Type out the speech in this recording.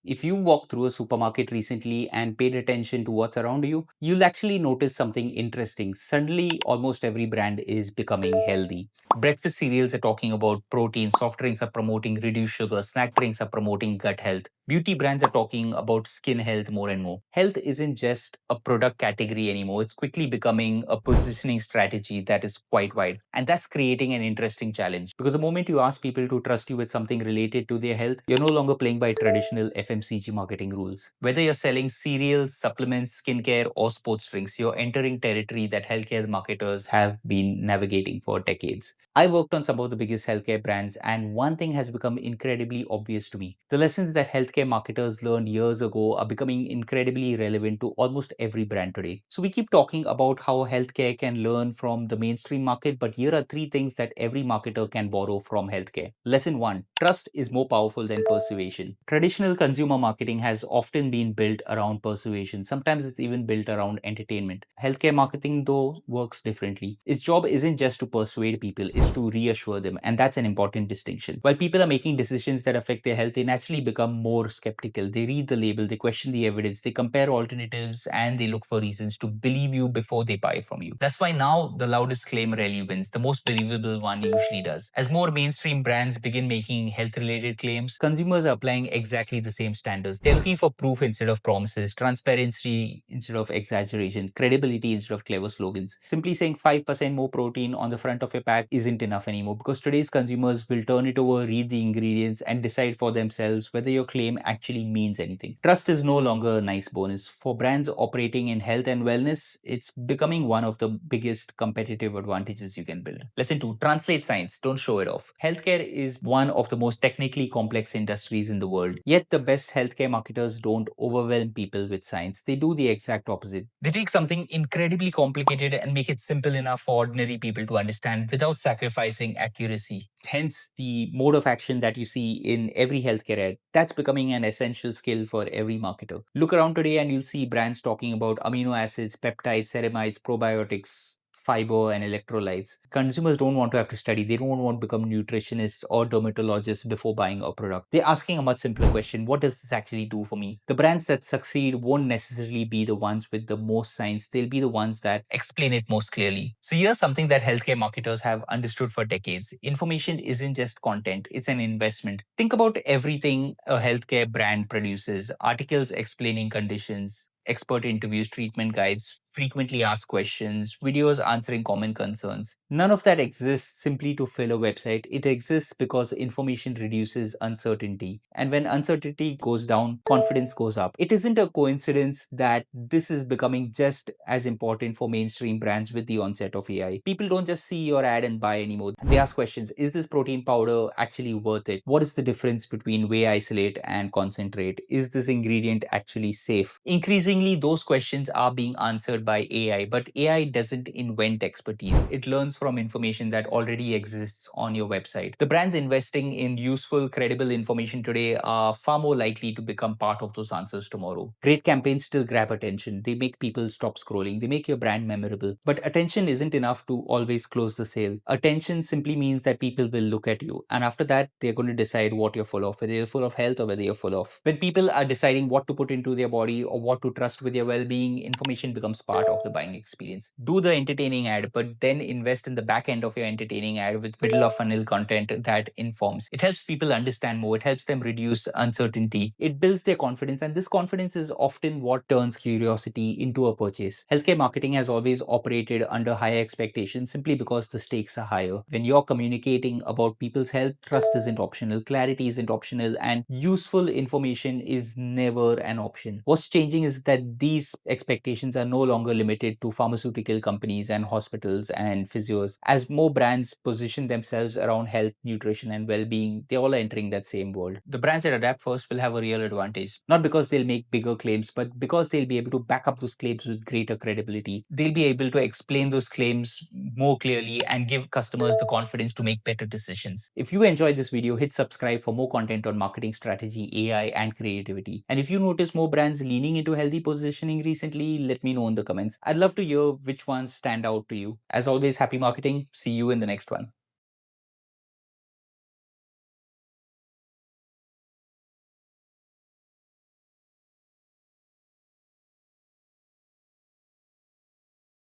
If you walked through a supermarket recently and paid attention to what's around you, you'll actually notice something interesting. Suddenly, almost every brand is becoming healthy. Breakfast cereals are talking about protein, soft drinks are promoting reduced sugar, snack drinks are promoting gut health. Beauty brands are talking about skin health more and more. Health isn't just a product category anymore, it's quickly becoming a positioning strategy that is quite wide. And that's creating an interesting challenge because the moment you ask people to trust you with something related to their health, you're no longer playing by traditional FMCG marketing rules. Whether you're selling cereals, supplements, skincare, or sports drinks, you're entering territory that healthcare marketers have been navigating for decades. I worked on some of the biggest healthcare brands, and one thing has become incredibly obvious to me. The lessons that healthcare marketers learned years ago are becoming incredibly relevant to almost every brand today. So we keep talking about how healthcare can learn from the mainstream market, but here are three things that every marketer can borrow from healthcare. Lesson 1. Trust is more powerful than persuasion. Traditional consumer marketing has often been built around persuasion. Sometimes it's even built around entertainment. Healthcare marketing, though, works differently. Its job isn't just to persuade people, it's to reassure them, and that's an important distinction. While people are making decisions that affect their health, they naturally become more skeptical. They read the label, they question the evidence, they compare alternatives, and they look for reasons to believe you before they buy from you. That's why now the loudest claim rarely wins. The most believable one usually does. As more mainstream brands begin making health-related claims, consumers are applying exactly the same standards. They're looking for proof instead of promises, transparency instead of exaggeration, credibility instead of clever slogans. Simply saying 5% more protein on the front of your pack isn't enough anymore because today's consumers will turn it over, read the ingredients, and decide for themselves whether your claim actually means anything. Trust is no longer a nice bonus. For brands operating in health and wellness, it's becoming one of the biggest competitive advantages you can build. Lesson 2. Translate science, don't show it off. Healthcare is one of the most technically complex industries in the world. Yet the best healthcare marketers don't overwhelm people with science. They do the exact opposite. They take something incredibly complicated and make it simple enough for ordinary people to understand without sacrificing accuracy. Hence, the mode of action that you see in every healthcare ad, that's becoming an essential skill for every marketer. Look around today and you'll see brands talking about amino acids, peptides, ceramides, probiotics, fiber, and electrolytes. Consumers don't want to have to study. They don't want to become nutritionists or dermatologists before buying a product. They're asking a much simpler question: what does this actually do for me? The brands that succeed won't necessarily be the ones with the most science. They'll be the ones that explain it most clearly. So here's something that healthcare marketers have understood for decades. Information isn't just content, it's an investment. Think about everything a healthcare brand produces: articles explaining conditions, expert interviews, treatment guides, frequently asked questions, videos answering common concerns. None of that exists simply to fill a website. It exists because information reduces uncertainty. And when uncertainty goes down, confidence goes up. It isn't a coincidence that this is becoming just as important for mainstream brands with the onset of AI. People don't just see your ad and buy anymore. They ask questions: is this protein powder actually worth it? What is the difference between whey isolate and concentrate? Is this ingredient actually safe? Increasingly, those questions are being answered by AI, but AI doesn't invent expertise. It learns from information that already exists on your website. The brands investing in useful, credible information today are far more likely to become part of those answers tomorrow. Great campaigns still grab attention. They make people stop scrolling. They make your brand memorable. But attention isn't enough to always close the sale. Attention simply means that people will look at you. And after that, they're going to decide what you're full of, whether you're full of health or whether you're full of. When people are deciding what to put into their body or what to trust with their well-being, information becomes part of the buying experience. Do the entertaining ad, but then invest in the back end of your entertaining ad with middle of funnel content that informs. It helps people understand more. It helps them reduce uncertainty. It builds their confidence, and this confidence is often what turns curiosity into a purchase. Healthcare marketing has always operated under higher expectations simply because the stakes are higher. When you're communicating about people's health, trust isn't optional, clarity isn't optional, and useful information is never an option. What's changing is that these expectations are no longer limited to pharmaceutical companies and hospitals and physios. As more brands position themselves around health, nutrition, and well-being, they all are entering that same world. The brands that adapt first will have a real advantage, not because they'll make bigger claims, but because they'll be able to back up those claims with greater credibility. They'll be able to explain those claims more clearly and give customers the confidence to make better decisions. If you enjoyed this video, hit subscribe for more content on marketing strategy, AI, and creativity. And if you notice more brands leaning into healthy positioning recently, let me know in the comments. I'd love to hear which ones stand out to you. As always, happy marketing. See you in the next one.